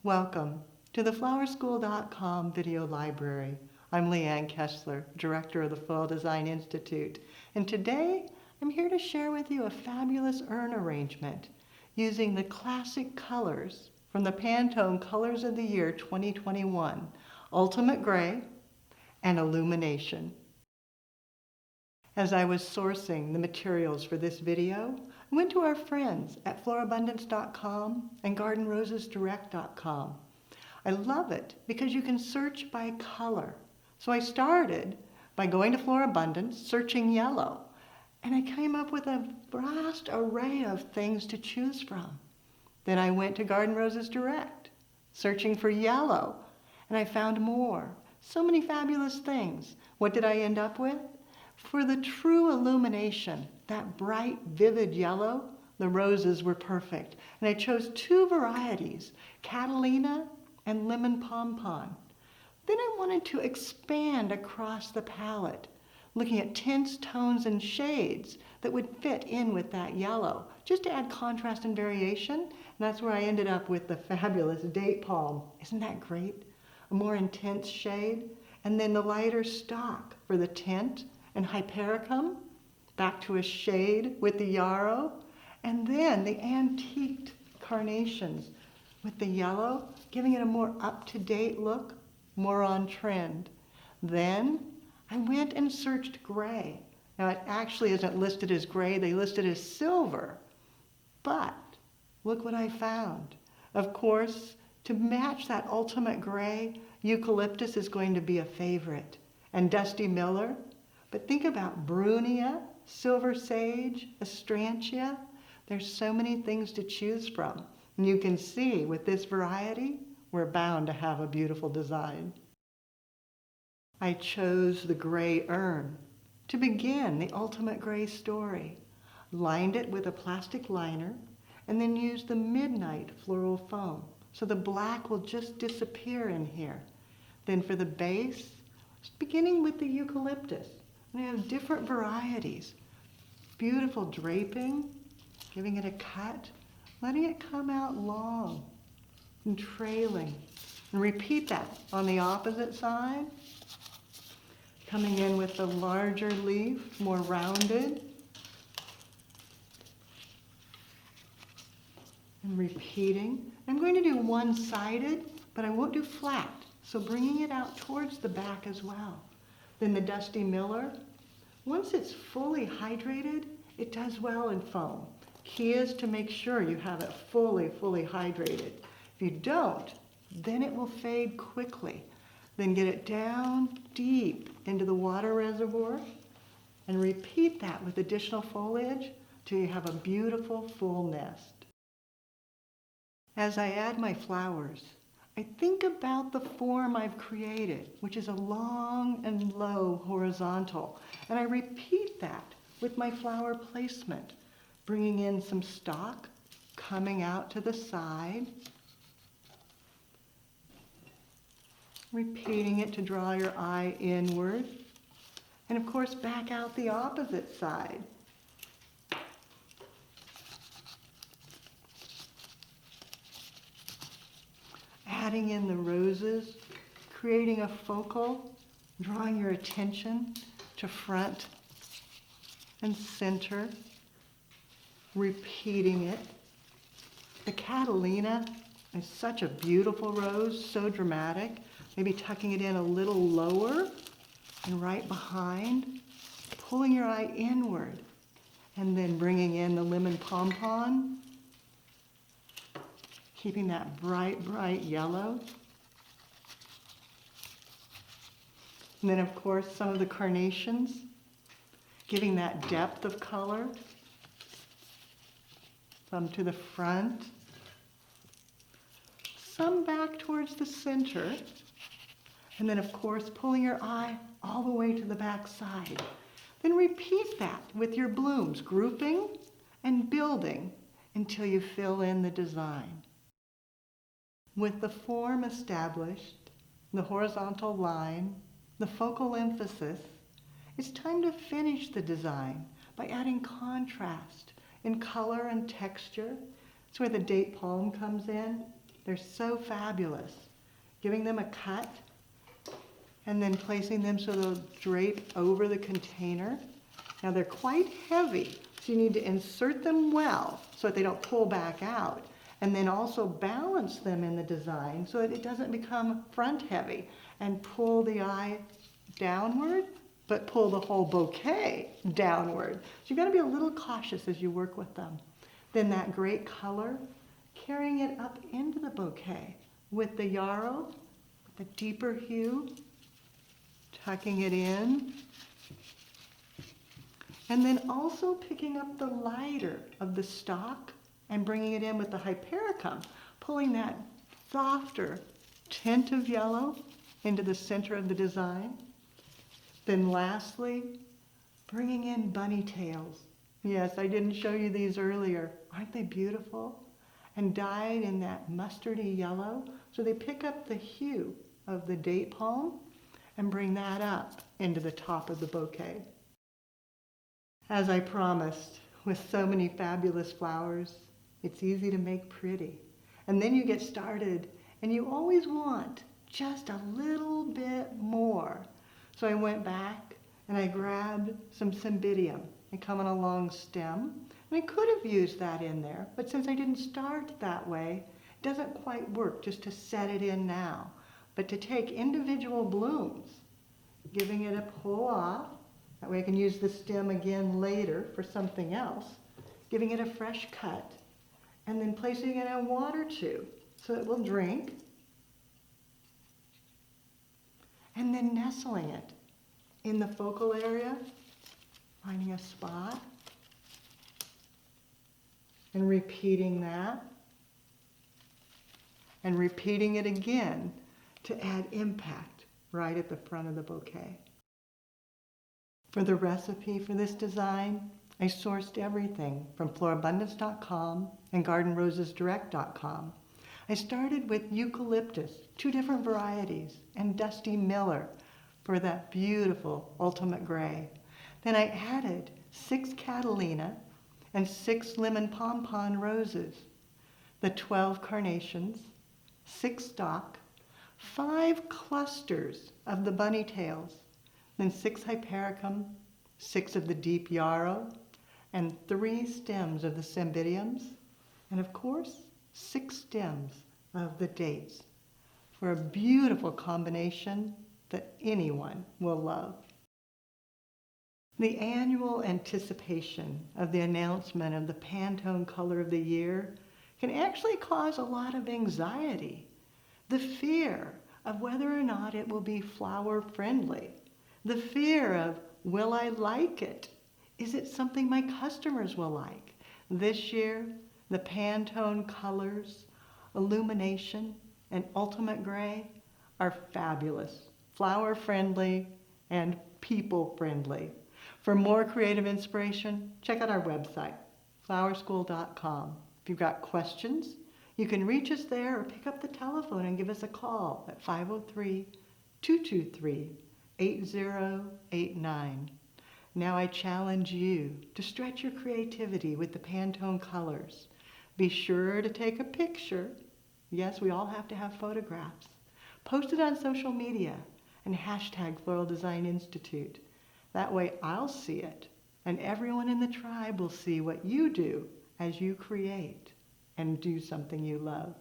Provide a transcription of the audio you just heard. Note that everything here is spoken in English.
Welcome to the flowerschool.com video library. I'm Leanne Kessler, Director of the Floral Design Institute, and today I'm here to share with you a fabulous urn arrangement using the classic colors from the Pantone Colors of the Year 2021, Ultimate Gray and Illumination. As I was sourcing the materials for this video, I went to our friends at florabundance.com and gardenrosesdirect.com. I love it because you can search by color. So I started by going to Florabundance, searching yellow, and I came up with a vast array of things to choose from. Then I went to Garden Roses Direct, searching for yellow, and I found more. So many fabulous things. What did I end up with? For the true illumination, that bright, vivid yellow, the roses were perfect. And I chose two varieties, Catalina and Lemon Pompon. Then I wanted to expand across the palette, looking at tints, tones, and shades that would fit in with that yellow, just to add contrast and variation. And that's where I ended up with the fabulous Date Palm. Isn't that great? A more intense shade. And then the lighter stock for the tint, and Hypericum, back to a shade with the yarrow, and then the antiqued carnations with the yellow, giving it a more up-to-date look, more on trend. Then I went and searched gray. Now it actually isn't listed as gray, they list it as silver. But look what I found. Of course, to match that ultimate gray, eucalyptus is going to be a favorite, and Dusty Miller. But think about Brunia, silver sage, astrantia. There's so many things to choose from. And you can see with this variety, we're bound to have a beautiful design. I chose the gray urn to begin the ultimate gray story. Lined it with a plastic liner and then used the midnight floral foam. So the black will just disappear in here. Then for the base, beginning with the eucalyptus. And I have different varieties. Beautiful draping, giving it a cut, letting it come out long and trailing. And repeat that on the opposite side. Coming in with the larger leaf, more rounded. And repeating. I'm going to do one-sided, but I won't do flat. So bringing it out towards the back as well. Then the Dusty Miller. Once it's fully hydrated, it does well in foam. Key is to make sure you have it fully hydrated. If you don't, then it will fade quickly. Then get it down deep into the water reservoir and repeat that with additional foliage till you have a beautiful full nest. As I add my flowers, I think about the form I've created, which is a long and low horizontal, and I repeat that with my flower placement, bringing in some stalk, coming out to the side, repeating it to draw your eye inward, and of course back out the opposite side. Adding in the roses, creating a focal, drawing your attention to front and center, repeating it. The Catalina is such a beautiful rose, so dramatic. Maybe tucking it in a little lower and right behind, pulling your eye inward, and then bringing in the Lemon Pompon, keeping that bright yellow. And then of course some of the carnations, giving that depth of color. Some to the front, some back towards the center, and then of course pulling your eye all the way to the back side. Then repeat that with your blooms, grouping and building until you fill in the design. With the form established, the horizontal line, the focal emphasis, it's time to finish the design by adding contrast in color and texture. That's where the date palm comes in. They're so fabulous. Giving them a cut and then placing them so they'll drape over the container. Now they're quite heavy, so you need to insert them well so that they don't pull back out. And then also balance them in the design so that it doesn't become front heavy and pull the eye downward, but pull the whole bouquet downward. So you've got to be a little cautious as you work with them. Then that great color, carrying it up into the bouquet with the yarrow, with the deeper hue, tucking it in. And then also picking up the lighter of the stalk and bringing it in with the hypericum, pulling that softer tint of yellow into the center of the design. Then lastly, bringing in bunny tails. Yes, I didn't show you these earlier. Aren't they beautiful? And dyed in that mustardy yellow, so they pick up the hue of the date palm and bring that up into the top of the bouquet. As I promised, with so many fabulous flowers, it's easy to make pretty. And then you get started, and you always want just a little bit more. So I went back and I grabbed some cymbidium. They come on a long stem. And I could have used that in there, but since I didn't start that way, it doesn't quite work just to set it in now. But to take individual blooms, giving it a pull off, that way I can use the stem again later for something else, giving it a fresh cut, and then placing it in a water tube so it will drink, and then nestling it in the focal area, finding a spot, and repeating that, and repeating it again to add impact right at the front of the bouquet. For the recipe for this design, I sourced everything from florabundance.com and gardenrosesdirect.com. I started with eucalyptus, 2 different varieties, and Dusty Miller for that beautiful ultimate gray. Then I added 6 Catalina and 6 lemon pompon roses, the 12 carnations, 6 stalk, 5 clusters of the bunny tails, then 6 hypericum, 6 of the deep yarrow, and 3 stems of the cymbidiums, and of course, 6 stems of the dates for a beautiful combination that anyone will love. The annual anticipation of the announcement of the Pantone color of the year can actually cause a lot of anxiety. The fear of whether or not it will be flower friendly. The fear of, will I like it? Is it something my customers will like? This year, the Pantone colors, Illumination and Ultimate Gray are fabulous, flower friendly, and people friendly. For more creative inspiration, check out our website, flowerschool.com. If you've got questions, you can reach us there or pick up the telephone and give us a call at 503-223-8089. Now I challenge you to stretch your creativity with the Pantone colors. Be sure to take a picture. Yes, we all have to have photographs. Post it on social media and hashtag Floral Design Institute. That way I'll see it, and everyone in the tribe will see what you do as you create and do something you love.